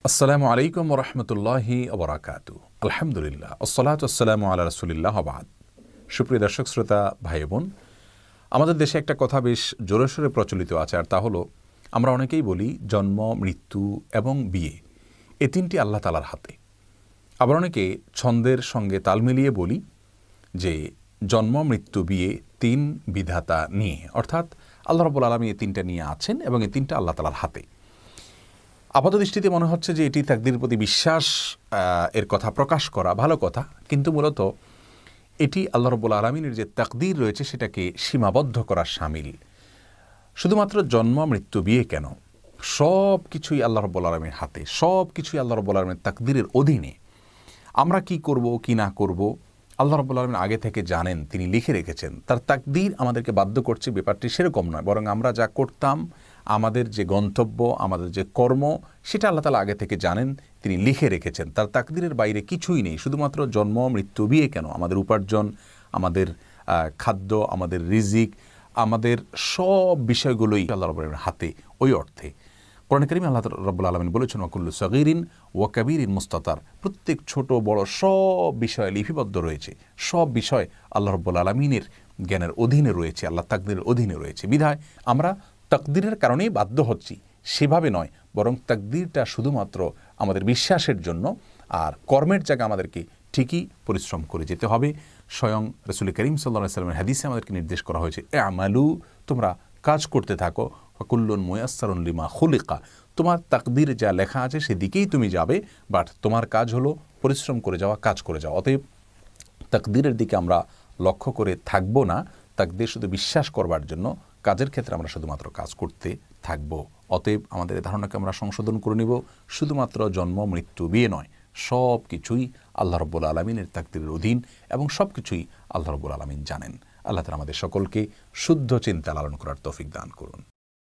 আসসালামু আলাইকুম ওরহমতুল্লাহি ওবরাকাতু। আলহামদুলিল্লাহ, আসসালাতু ওয়াসসালামু আলা রাসূলিল্লাহ ওয়া বা'দ। সুপ্রিয় দর্শক শ্রোতা ভাই বোন, আমাদের দেশে একটা কথা বেশ জোরে সোরে প্রচলিত আছে, আর তা হলো আমরা অনেকেই বলি জন্ম, মৃত্যু এবং বিয়ে এই তিনটি আল্লাহ তাআলার হাতে। আবার অনেকে ছন্দের সঙ্গে তাল মিলিয়ে বলি যে জন্ম, মৃত্যু, বিয়ে তিন বিধাতা নিয়ে, অর্থাৎ আল্লাহ রাব্বুল আলামিন এই তিনটা নিয়ে আছেন এবং এই তিনটা আল্লাহ তাআলার হাতে। আপাতদৃষ্টিতে মনে হচ্ছে যে এটি তাকদীরের প্রতি বিশ্বাস এর কথা প্রকাশ করা ভালো কথা, কিন্তু মূলত এটি আল্লাহ রাব্বুল আলামিনের যে তাকদীর রয়েছে সেটাকে সীমাবদ্ধ করার শামিল। শুধুমাত্র জন্ম, মৃত্যু, বিয়ে কেন, সব কিছুই আল্লাহ রাব্বুল আলামিনের হাতে, সব কিছুই আল্লাহ রাব্বুল আলামিনের তাকদীরের অধীনে। আমরা কি করব কি না করব আল্লাহ রাব্বুল আলামিন আগে থেকে জানেন, তিনি লিখে রেখেছেন। তার তাকদীর আমাদেরকে বাধ্য করছে ব্যাপারটি সেরকম নয়, বরং আমরা যা করতাম, আমাদের যে গন্তব্য, আমাদের যে কর্ম, সেটা আল্লাহ তাআলা আগে থেকে জানেন, তিনি লিখে রেখেছেন। তার তাকদীরের বাইরে কিছুই নেই। শুধুমাত্র জন্ম, মৃত্যু, বিয়ে কেন, আমাদের উপার্জন, আমাদের খাদ্য, আমাদের রিজিক, আমাদের সব বিষয়গুলোই আল্লাহ রাব্বুল আলামিনের হাতে। ওই অর্থে কোরআন কারীমে আল্লাহ রাব্বুল আলামিন বলেছেন, ওয়াকুল্লু সগীরিন ওয়া কাবীরিন মুস্তাতার, প্রত্যেক ছোট বড় সব বিষয় লিপিবদ্ধ রয়েছে। সব বিষয় আল্লাহ রাব্বুল আলামিনের জ্ঞানের অধীনে রয়েছে, আল্লাহ তাকদীরের অধীনে রয়েছে। বিধায় আমরা তাকদীরের কারণেই বাধ্য হচ্ছি, সেভাবে নয়, বরং তাকদীরটা শুধুমাত্র আমাদের বিশ্বাসের জন্য। আর কর্মের জায়গায় আমাদেরকে ঠিকই পরিশ্রম করে যেতে হবে। স্বয়ং রাসূল করিম সাল্লাল্লাহু আলাইহি ওয়াসাল্লামের হাদিসে আমাদেরকে নির্দেশ করা হয়েছে, আমালু, তোমরা কাজ করতে থাকো, কুল্লুন মুয়াসসারুন লিমা খুলিকা, তোমার তাকদীর যা লেখা আছে সেদিকেই তুমি যাবে, বাট তোমার কাজ হলো পরিশ্রম করে যাওয়া, কাজ করে যাওয়া। অতএব তাকদীরের দিকে আমরা লক্ষ্য করে থাকবো না, তাকদীর শুধু বিশ্বাস করবার জন্য, কাজের ক্ষেত্রে আমরা শুধুমাত্র কাজ করতে থাকব। অতএব আমাদের এই ধারণাকে আমরা সংশোধন করে নিব, শুধুমাত্র জন্ম, মৃত্যু, বিয়ে নয়, সব কিছুই আল্লাহ রাব্বুল আলামিনের তাকদীরের অধীন এবং সব কিছুই আল্লাহ রাব্বুল আলামিন জানেন। আল্লাহ তাআলা আমাদের সকলকে শুদ্ধ চিন্তা লালন করার তৌফিক দান করুন।